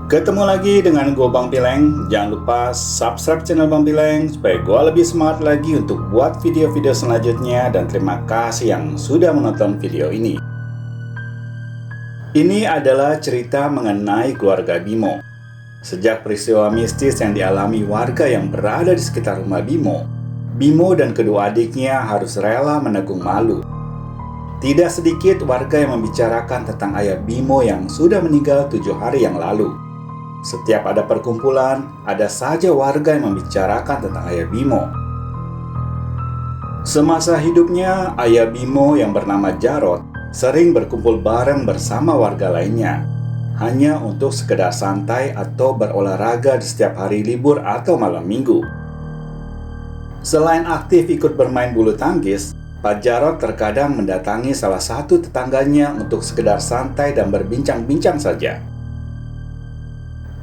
Ketemu lagi dengan gue Bang Pileng. Jangan lupa subscribe channel Bang Pileng supaya gue lebih semangat lagi untuk buat video-video selanjutnya. Dan terima kasih yang sudah menonton video ini. Ini adalah cerita mengenai keluarga Bimo. Sejak peristiwa mistis yang dialami warga yang berada di sekitar rumah Bimo, Bimo dan kedua adiknya harus rela menanggung malu. Tidak sedikit warga yang membicarakan tentang ayah Bimo yang sudah meninggal 7 hari yang lalu. Setiap ada perkumpulan, ada saja warga yang membicarakan tentang ayah Bimo. Semasa hidupnya, ayah Bimo yang bernama Jarot sering berkumpul bareng bersama warga lainnya, hanya untuk sekedar santai atau berolahraga di setiap hari libur atau malam minggu. Selain aktif ikut bermain bulu tangkis, Pak Jarot terkadang mendatangi salah satu tetangganya untuk sekedar santai dan berbincang-bincang saja.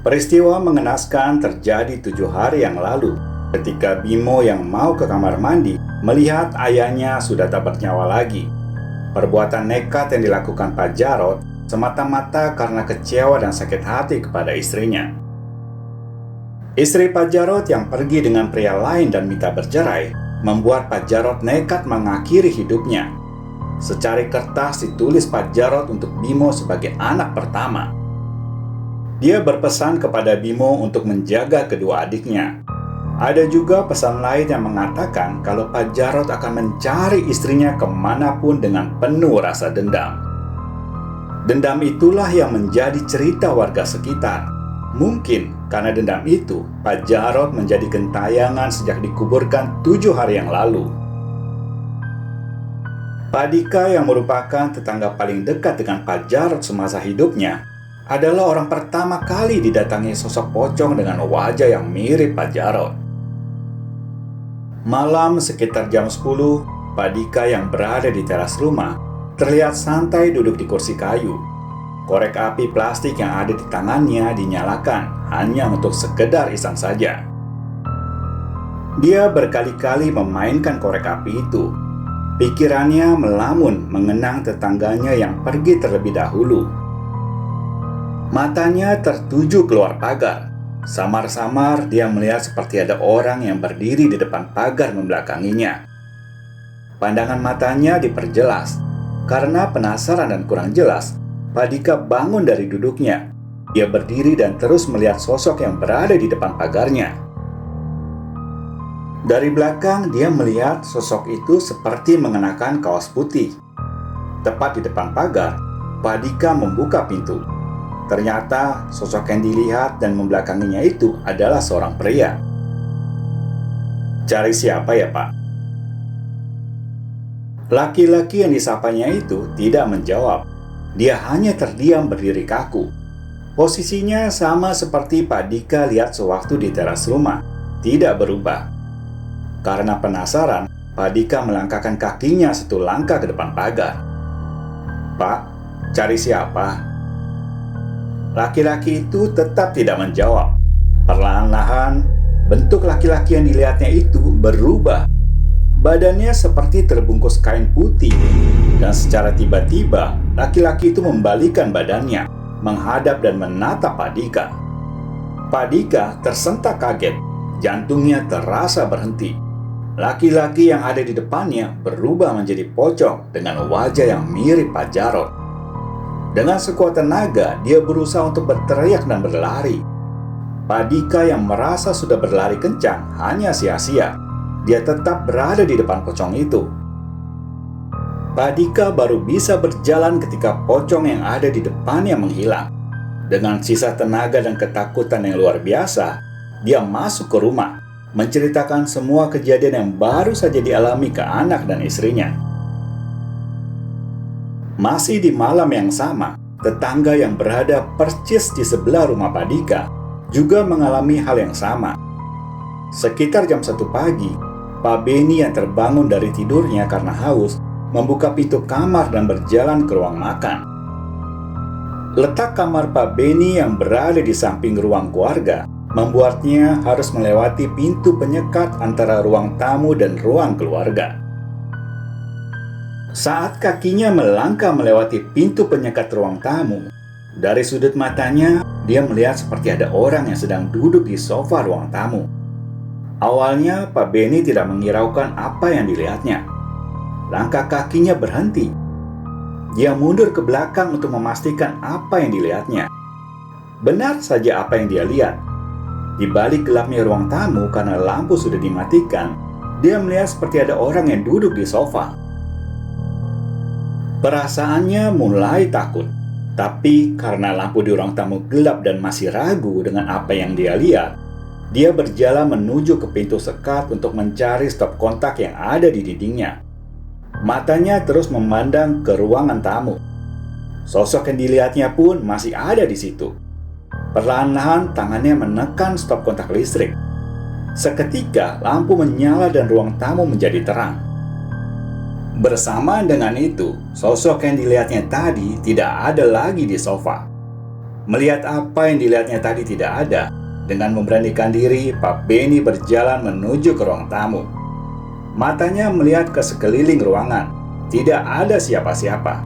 Peristiwa mengenaskan terjadi 7 hari yang lalu, ketika Bimo yang mau ke kamar mandi melihat ayahnya sudah tak bernyawa lagi. Perbuatan nekat yang dilakukan Pak Jarot semata-mata karena kecewa dan sakit hati kepada istrinya. Istri Pak Jarot yang pergi dengan pria lain dan minta bercerai membuat Pak Jarot nekat mengakhiri hidupnya. Secari kertas ditulis Pak Jarot untuk Bimo sebagai anak pertama. Dia berpesan kepada Bimo untuk menjaga kedua adiknya. Ada juga pesan lain yang mengatakan kalau Pak Jarot akan mencari istrinya kemanapun dengan penuh rasa dendam. Dendam itulah yang menjadi cerita warga sekitar. Mungkin karena dendam itu, Pak Jarot menjadi gentayangan sejak dikuburkan 7 hari yang lalu. Pak Dika yang merupakan tetangga paling dekat dengan Pak Jarot semasa hidupnya adalah orang pertama kali didatangi sosok pocong dengan wajah yang mirip Pak Jarot. Malam sekitar jam 10, Pak Dika yang berada di teras rumah terlihat santai duduk di kursi kayu. Korek api plastik yang ada di tangannya dinyalakan hanya untuk sekedar iseng saja. Dia berkali-kali memainkan korek api itu. Pikirannya melamun mengenang tetangganya yang pergi terlebih dahulu. Matanya tertuju keluar pagar. Samar-samar dia melihat seperti ada orang yang berdiri di depan pagar membelakanginya. Pandangan matanya diperjelas. Karena penasaran dan kurang jelas, Pak Dika bangun dari duduknya. Dia berdiri dan terus melihat sosok yang berada di depan pagarnya. Dari belakang dia melihat sosok itu seperti mengenakan kaos putih. Tepat di depan pagar, Pak Dika membuka pintu. Ternyata sosok yang dilihat dan membelakanginya itu adalah seorang pria. "Cari siapa ya, Pak?" Laki-laki yang disapanya itu tidak menjawab. Dia hanya terdiam berdiri kaku. Posisinya sama seperti Pak Dika lihat sewaktu di teras rumah, tidak berubah. Karena penasaran, Pak Dika melangkahkan kakinya 1 langkah ke depan pagar. "Pak, cari siapa?" Laki-laki itu tetap tidak menjawab. Perlahan-lahan, bentuk laki-laki yang dilihatnya itu berubah. Badannya seperti terbungkus kain putih, dan secara tiba-tiba, laki-laki itu membalikan badannya, menghadap dan menatap Pak Dika. Pak Dika tersentak kaget, jantungnya terasa berhenti. Laki-laki yang ada di depannya berubah menjadi pocong dengan wajah yang mirip Pak Jarot. Dengan sekuat tenaga, dia berusaha untuk berteriak dan berlari. Pak Dika yang merasa sudah berlari kencang hanya sia-sia. Dia tetap berada di depan pocong itu. Pak Dika baru bisa berjalan ketika pocong yang ada di depannya menghilang. Dengan sisa tenaga dan ketakutan yang luar biasa, dia masuk ke rumah, menceritakan semua kejadian yang baru saja dialami ke anak dan istrinya. Masih di malam yang sama, tetangga yang berada persis di sebelah rumah Pak Dika juga mengalami hal yang sama. Sekitar jam 1 pagi, Pak Beni yang terbangun dari tidurnya karena haus membuka pintu kamar dan berjalan ke ruang makan. Letak kamar Pak Beni yang berada di samping ruang keluarga membuatnya harus melewati pintu penyekat antara ruang tamu dan ruang keluarga. Saat kakinya melangkah melewati pintu penyekat ruang tamu, dari sudut matanya dia melihat seperti ada orang yang sedang duduk di sofa ruang tamu. Awalnya, Pak Benny tidak menghiraukan apa yang dilihatnya. Langkah kakinya berhenti. Dia mundur ke belakang untuk memastikan apa yang dilihatnya. Benar saja apa yang dia lihat. Di balik gelapnya ruang tamu karena lampu sudah dimatikan, dia melihat seperti ada orang yang duduk di sofa. Perasaannya mulai takut. Tapi karena lampu di ruang tamu gelap dan masih ragu dengan apa yang dia lihat, dia berjalan menuju ke pintu sekat untuk mencari stop kontak yang ada di dindingnya. Matanya terus memandang ke ruangan tamu. Sosok yang dilihatnya pun masih ada di situ. Perlahan-lahan tangannya menekan stop kontak listrik. Seketika lampu menyala dan ruang tamu menjadi terang. Bersamaan dengan itu, sosok yang dilihatnya tadi tidak ada lagi di sofa. Melihat apa yang dilihatnya tadi tidak ada, dengan memberanikan diri, Pak Benny berjalan menuju ke ruang tamu. Matanya melihat ke sekeliling ruangan. Tidak ada siapa-siapa.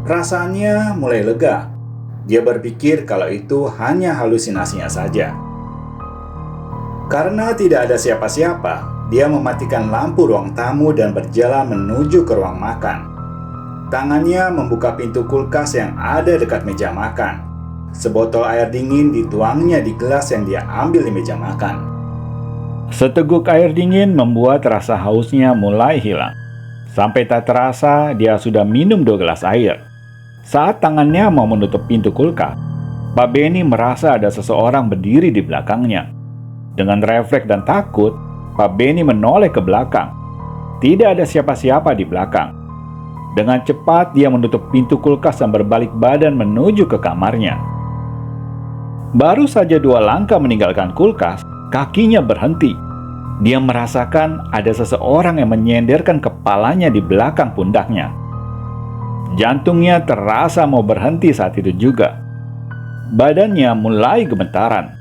Rasanya mulai lega. Dia berpikir kalau itu hanya halusinasinya saja. Karena tidak ada siapa-siapa, dia mematikan lampu ruang tamu dan berjalan menuju ke ruang makan. Tangannya membuka pintu kulkas yang ada dekat meja makan. Sebotol air dingin dituangnya di gelas yang dia ambil di meja makan. Seteguk air dingin membuat rasa hausnya mulai hilang. Sampai tak terasa dia sudah minum 2 gelas air. Saat tangannya mau menutup pintu kulkas, Pak Benny merasa ada seseorang berdiri di belakangnya. Dengan refleks dan takut, Pak Benny menoleh ke belakang. Tidak ada siapa-siapa di belakang. Dengan cepat dia menutup pintu kulkas dan berbalik badan menuju ke kamarnya. Baru saja 2 langkah meninggalkan kulkas, kakinya berhenti. Dia merasakan ada seseorang yang menyenderkan kepalanya di belakang pundaknya. Jantungnya terasa mau berhenti saat itu juga. Badannya mulai gemetaran.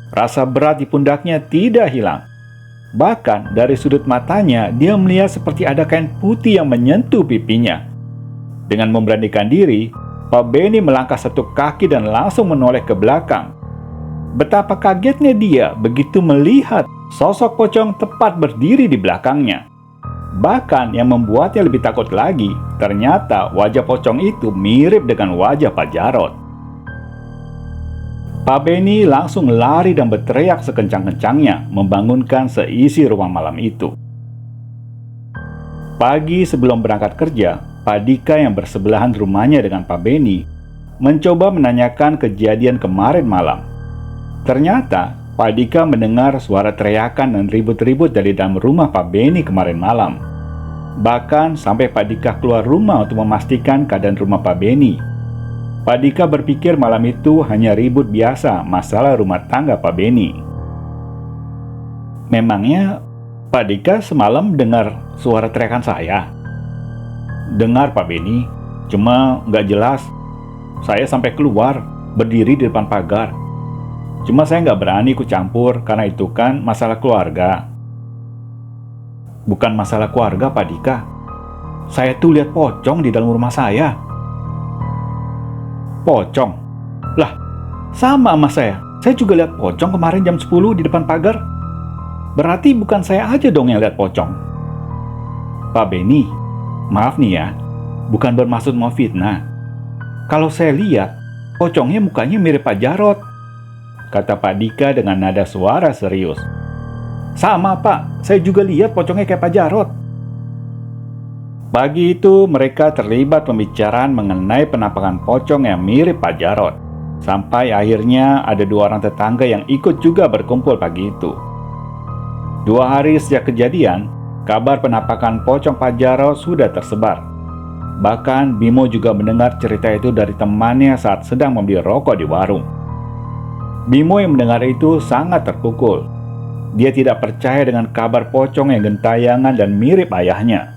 Rasa berat di pundaknya tidak hilang. Bahkan dari sudut matanya dia melihat seperti ada kain putih yang menyentuh pipinya. Dengan memberanikan diri, Pak Benny melangkah 1 kaki dan langsung menoleh ke belakang. Betapa kagetnya dia begitu melihat sosok pocong tepat berdiri di belakangnya. Bahkan yang membuatnya lebih takut lagi, ternyata wajah pocong itu mirip dengan wajah Pak Jarod. Pak Benny langsung lari dan berteriak sekencang-kencangnya, membangunkan seisi ruang malam itu. Pagi sebelum berangkat kerja, Pak Dika yang bersebelahan rumahnya dengan Pak Benny mencoba menanyakan kejadian kemarin malam. Ternyata Pak Dika mendengar suara teriakan dan ribut-ribut dari dalam rumah Pak Benny kemarin malam. Bahkan sampai Pak Dika keluar rumah untuk memastikan keadaan rumah Pak Benny. Pak Dika berpikir malam itu hanya ribut biasa masalah rumah tangga Pak Benny. Memangnya Pak Dika semalam dengar suara teriakan saya? Dengar Pak Benny, cuma nggak jelas. Saya sampai keluar, berdiri di depan pagar. Cuma saya nggak berani ikut campur karena itu kan masalah keluarga. Bukan masalah keluarga Pak Dika. Saya tuh lihat pocong di dalam rumah saya. Pocong? Lah, sama sama saya. Saya juga lihat pocong kemarin jam 10 di depan pagar. Berarti bukan saya aja dong yang lihat pocong. Pak Benny, maaf nih ya, bukan bermaksud mau fitnah. Kalau saya lihat, pocongnya mukanya mirip Pak Jarod, kata Pak Dika dengan nada suara serius. Sama Pak, saya juga lihat pocongnya kayak Pak Jarod. Pagi itu mereka terlibat pembicaraan mengenai penampakan pocong yang mirip Pak Jarod. Sampai akhirnya ada 2 orang tetangga yang ikut juga berkumpul pagi itu. 2 hari sejak kejadian, kabar penampakan pocong Pak Jarod sudah tersebar. Bahkan Bimo juga mendengar cerita itu dari temannya saat sedang membeli rokok di warung. Bimo yang mendengar itu sangat terpukul. Dia tidak percaya dengan kabar pocong yang gentayangan dan mirip ayahnya.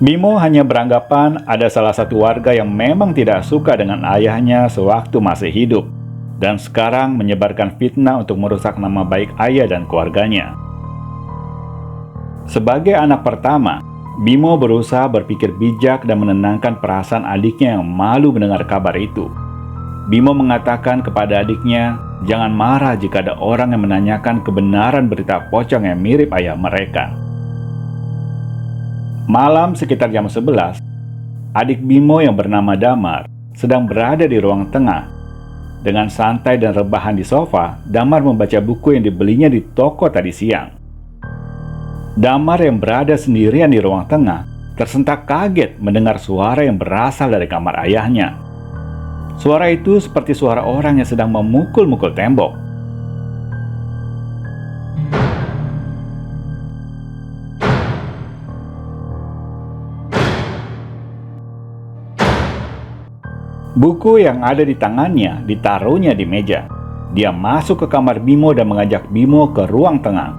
Bimo hanya beranggapan ada salah satu warga yang memang tidak suka dengan ayahnya sewaktu masih hidup, dan sekarang menyebarkan fitnah untuk merusak nama baik ayah dan keluarganya. Sebagai anak pertama, Bimo berusaha berpikir bijak dan menenangkan perasaan adiknya yang malu mendengar kabar itu. Bimo mengatakan kepada adiknya, jangan marah jika ada orang yang menanyakan kebenaran berita pocong yang mirip ayah mereka. Malam sekitar jam 11, adik Bimo yang bernama Damar sedang berada di ruang tengah. Dengan santai dan rebahan di sofa, Damar membaca buku yang dibelinya di toko tadi siang. Damar yang berada sendirian di ruang tengah tersentak kaget mendengar suara yang berasal dari kamar ayahnya. Suara itu seperti suara orang yang sedang memukul-mukul tembok. Buku yang ada di tangannya ditaruhnya di meja. Dia masuk ke kamar Bimo dan mengajak Bimo ke ruang tengah.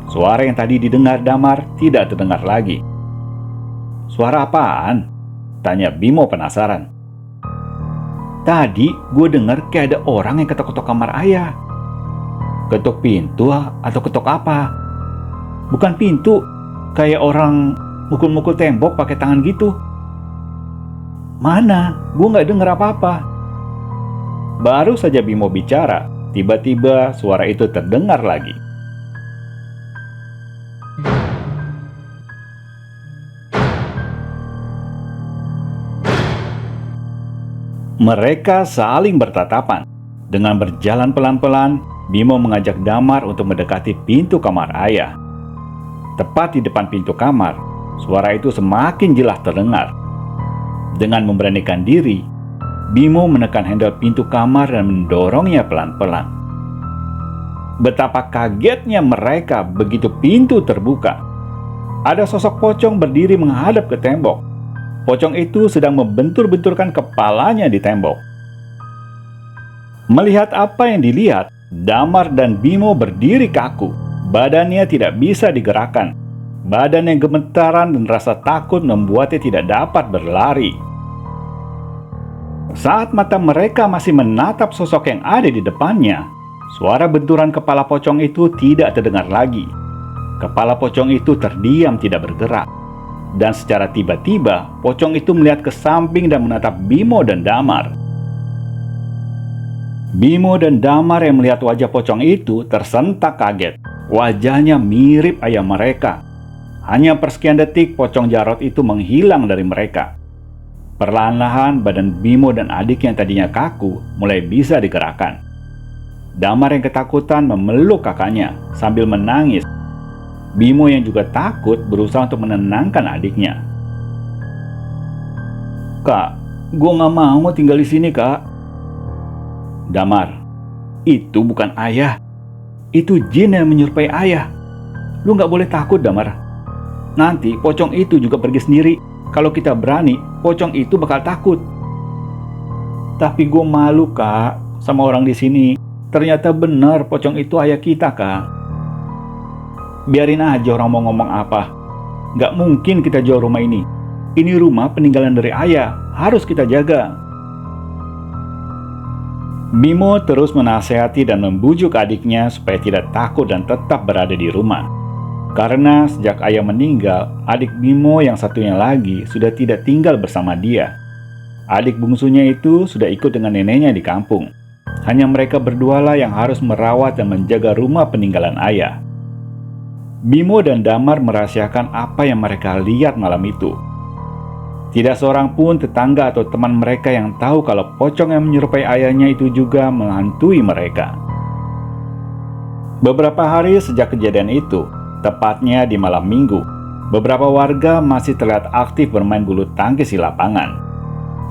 Suara yang tadi didengar Damar tidak terdengar lagi. "Suara apaan?" tanya Bimo penasaran. "Tadi gue dengar kayak ada orang yang ketok-ketok kamar ayah." "Ketuk pintu atau ketok apa?" "Bukan pintu, kayak orang mukul-mukul tembok pakai tangan gitu." "Mana? Gue nggak dengar apa-apa." Baru saja Bimo bicara, tiba-tiba suara itu terdengar lagi. Mereka saling bertatapan. Dengan berjalan pelan-pelan, Bimo mengajak Damar untuk mendekati pintu kamar ayah. Tepat di depan pintu kamar, suara itu semakin jelas terdengar. Dengan memberanikan diri, Bimo menekan handle pintu kamar dan mendorongnya pelan-pelan. Betapa kagetnya mereka begitu pintu terbuka. Ada sosok pocong berdiri menghadap ke tembok. Pocong itu sedang membentur-benturkan kepalanya di tembok. Melihat apa yang dilihat, Damar dan Bimo berdiri kaku. Badannya tidak bisa digerakkan. Badan yang gemetaran dan rasa takut membuatnya tidak dapat berlari. Saat mata mereka masih menatap sosok yang ada di depannya, suara benturan kepala pocong itu tidak terdengar lagi. Kepala pocong itu terdiam tidak bergerak. Dan secara tiba-tiba, pocong itu melihat ke samping dan menatap Bimo dan Damar. Bimo dan Damar yang melihat wajah pocong itu tersentak kaget. Wajahnya mirip ayah mereka. Hanya persekian detik, pocong Jarot itu menghilang dari mereka. Perlahan-lahan badan Bimo dan adik yang tadinya kaku mulai bisa digerakkan. Damar yang ketakutan memeluk kakaknya sambil menangis. Bimo yang juga takut berusaha untuk menenangkan adiknya. "Kak, gue gak mau tinggal di sini, Kak." "Damar, itu bukan ayah. Itu jin yang menyerupai ayah. Lu gak boleh takut, Damar. Nanti pocong itu juga pergi sendiri. Kalau kita berani, pocong itu bakal takut." "Tapi gue malu, Kak, sama orang di sini. Ternyata benar pocong itu ayah kita, Kak." "Biarin aja orang mau ngomong apa. Gak mungkin kita jual rumah ini. Ini rumah peninggalan dari ayah, harus kita jaga." Bimo terus menasehati dan membujuk adiknya supaya tidak takut dan tetap berada di rumah. Karena sejak ayah meninggal, adik Bimo yang satunya lagi sudah tidak tinggal bersama dia. Adik bungsunya itu sudah ikut dengan neneknya di kampung. Hanya mereka berdualah yang harus merawat dan menjaga rumah peninggalan ayah. Bimo dan Damar merahasiakan apa yang mereka lihat malam itu. Tidak seorang pun tetangga atau teman mereka yang tahu kalau pocong yang menyerupai ayahnya itu juga menghantui mereka. Beberapa hari sejak kejadian itu, tepatnya di malam minggu, beberapa warga masih terlihat aktif bermain bulu tangkis di lapangan.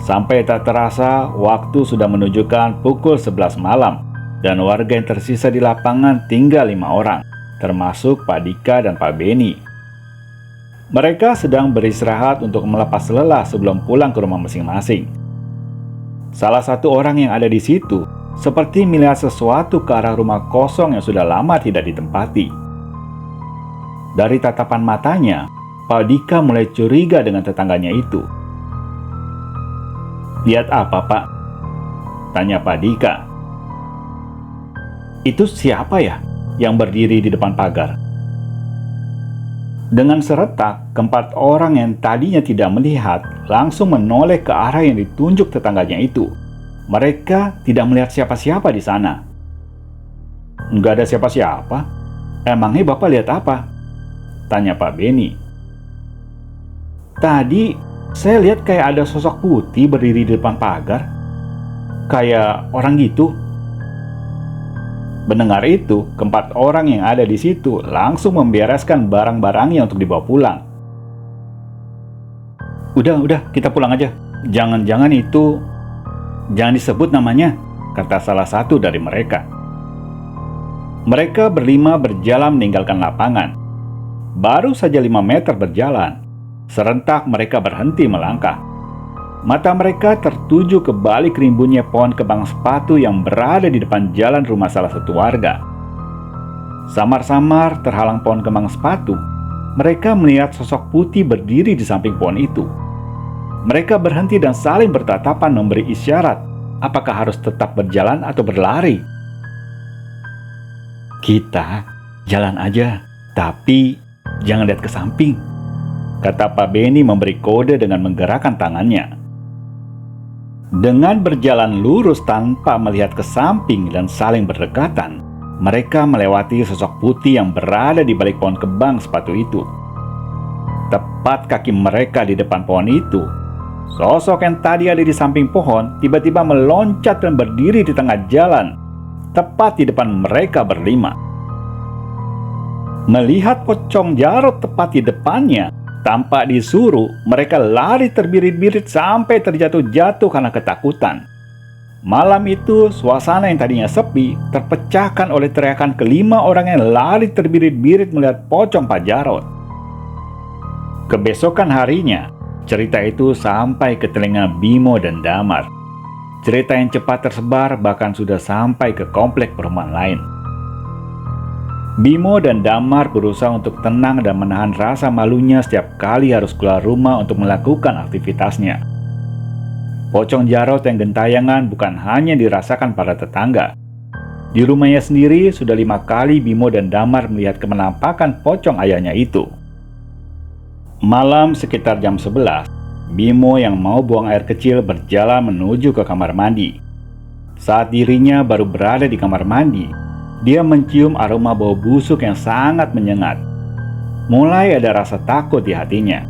Sampai tak terasa, waktu sudah menunjukkan pukul 11 malam, dan warga yang tersisa di lapangan tinggal 5 orang. Termasuk Pak Dika dan Pak Beni. Mereka sedang beristirahat untuk melepas lelah sebelum pulang ke rumah masing-masing. Salah satu orang yang ada di situ seperti melihat sesuatu ke arah rumah kosong yang sudah lama tidak ditempati. Dari tatapan matanya, Pak Dika mulai curiga dengan tetangganya itu. "Lihat apa, Pak?" tanya Pak Dika. "Itu siapa ya yang berdiri di depan pagar?" Dengan seretak, keempat orang yang tadinya tidak melihat langsung menoleh ke arah yang ditunjuk tetangganya itu. Mereka tidak melihat siapa-siapa di sana. Nggak ada siapa-siapa? Emangnya Bapak lihat apa? Tanya Pak Beni. Tadi saya lihat kayak ada sosok putih berdiri di depan pagar. Kayak orang gitu. Mendengar itu, keempat orang yang ada di situ langsung membereskan barang-barangnya untuk dibawa pulang. Udah, kita pulang aja. Jangan-jangan itu... Jangan disebut namanya, kata salah satu dari mereka. Mereka berlima berjalan meninggalkan lapangan. Baru saja 5 meter berjalan, serentak mereka berhenti melangkah. Mata mereka tertuju ke balik rimbunnya pohon kembang sepatu yang berada di depan jalan rumah salah satu warga. Samar-samar terhalang pohon kembang sepatu, mereka melihat sosok putih berdiri di samping pohon itu. Mereka berhenti dan saling bertatapan memberi isyarat apakah harus tetap berjalan atau berlari. Kita jalan aja, tapi jangan lihat ke samping, kata Pak Beni memberi kode dengan menggerakkan tangannya. Dengan berjalan lurus tanpa melihat ke samping dan saling berdekatan, mereka melewati sosok putih yang berada di balik pohon kembang sepatu itu. Tepat kaki mereka di depan pohon itu, sosok yang tadi ada di samping pohon tiba-tiba meloncat dan berdiri di tengah jalan, tepat di depan mereka berlima. Melihat pocong Jarot tepat di depannya, tanpa disuruh, mereka lari terbirit-birit sampai terjatuh-jatuh karena ketakutan. Malam itu, suasana yang tadinya sepi terpecahkan oleh teriakan kelima orang yang lari terbirit-birit melihat pocong Pak Jarot. Kebesokan harinya, cerita itu sampai ke telinga Bimo dan Damar. Cerita yang cepat tersebar bahkan sudah sampai ke komplek perumahan lain. Bimo dan Damar berusaha untuk tenang dan menahan rasa malunya setiap kali harus keluar rumah untuk melakukan aktivitasnya. Pocong Jarot yang gentayangan bukan hanya dirasakan para tetangga. Di rumahnya sendiri sudah 5 kali Bimo dan Damar melihat kemenampakan pocong ayahnya itu. Malam sekitar jam 11, Bimo yang mau buang air kecil berjalan menuju ke kamar mandi. Saat dirinya baru berada di kamar mandi, dia mencium aroma bau busuk yang sangat menyengat. Mulai ada rasa takut di hatinya,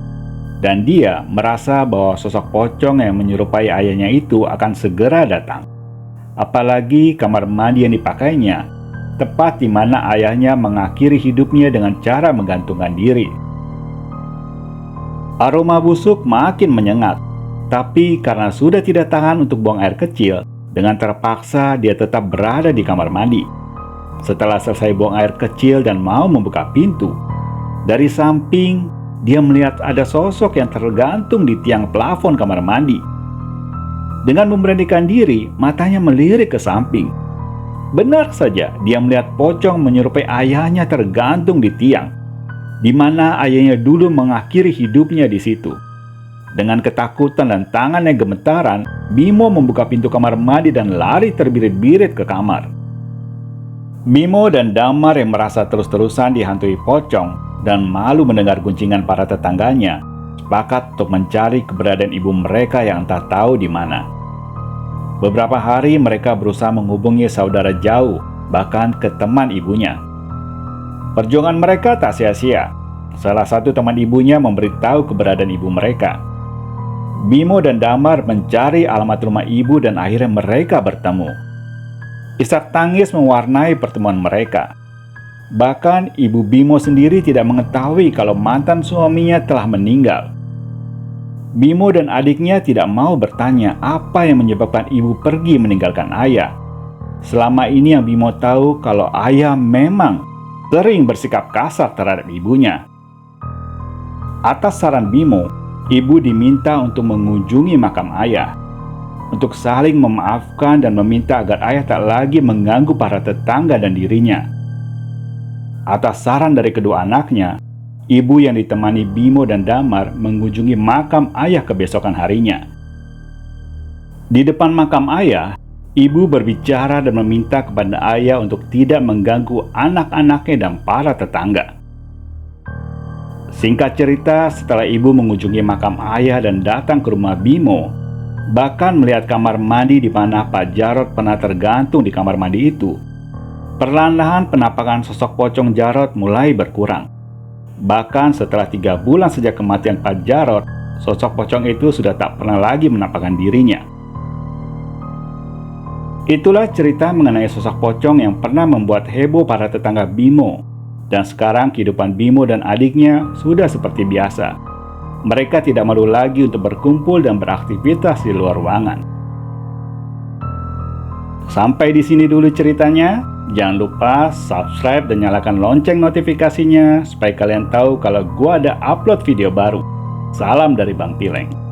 dan dia merasa bahwa sosok pocong yang menyerupai ayahnya itu akan segera datang. Apalagi kamar mandi yang dipakainya tepat di mana ayahnya mengakhiri hidupnya dengan cara menggantungkan diri. Aroma busuk makin menyengat, tapi karena sudah tidak tahan untuk buang air kecil, dengan terpaksa dia tetap berada di kamar mandi. Setelah selesai buang air kecil dan mau membuka pintu, dari samping dia melihat ada sosok yang tergantung di tiang plafon kamar mandi. Dengan memberanikan diri, matanya melirik ke samping. Benar saja, dia melihat pocong menyerupai ayahnya tergantung di tiang, di mana ayahnya dulu mengakhiri hidupnya di situ. Dengan ketakutan dan tangannya gemetaran, Bimo membuka pintu kamar mandi dan lari terbirit-birit ke kamar. Bimo dan Damar yang merasa terus-terusan dihantui pocong dan malu mendengar guncingan para tetangganya, sepakat untuk mencari keberadaan ibu mereka yang entah tahu di mana. Beberapa hari mereka berusaha menghubungi saudara jauh, bahkan ke teman ibunya. Perjuangan mereka tak sia-sia. Salah satu teman ibunya memberitahu keberadaan ibu mereka. Bimo dan Damar mencari alamat rumah ibu dan akhirnya mereka bertemu. Isak tangis mewarnai pertemuan mereka. Bahkan ibu Bimo sendiri tidak mengetahui kalau mantan suaminya telah meninggal. Bimo dan adiknya tidak mau bertanya apa yang menyebabkan ibu pergi meninggalkan ayah. Selama ini yang Bimo tahu kalau ayah memang sering bersikap kasar terhadap ibunya. Atas saran Bimo, ibu diminta untuk mengunjungi makam ayah, untuk saling memaafkan dan meminta agar ayah tak lagi mengganggu para tetangga dan dirinya. Atas saran dari kedua anaknya, ibu yang ditemani Bimo dan Damar mengunjungi makam ayah kebesokan harinya. Di depan makam ayah, ibu berbicara dan meminta kepada ayah untuk tidak mengganggu anak-anaknya dan para tetangga. Singkat cerita, setelah ibu mengunjungi makam ayah dan datang ke rumah Bimo, Bahkan melihat kamar mandi di mana Pak Jarod pernah tergantung di kamar mandi itu, perlahan-lahan penampakan sosok pocong Jarod mulai berkurang. Bahkan setelah 3 bulan sejak kematian Pak Jarod, sosok pocong itu sudah tak pernah lagi menampakkan dirinya. Itulah cerita mengenai sosok pocong yang pernah membuat heboh para tetangga Bimo. Dan sekarang kehidupan Bimo dan adiknya sudah seperti biasa. Mereka tidak malu lagi untuk berkumpul dan beraktivitas di luar ruangan. Sampai di sini dulu ceritanya. Jangan lupa subscribe dan nyalakan lonceng notifikasinya supaya kalian tahu kalau gua ada upload video baru. Salam dari Bang Pileng.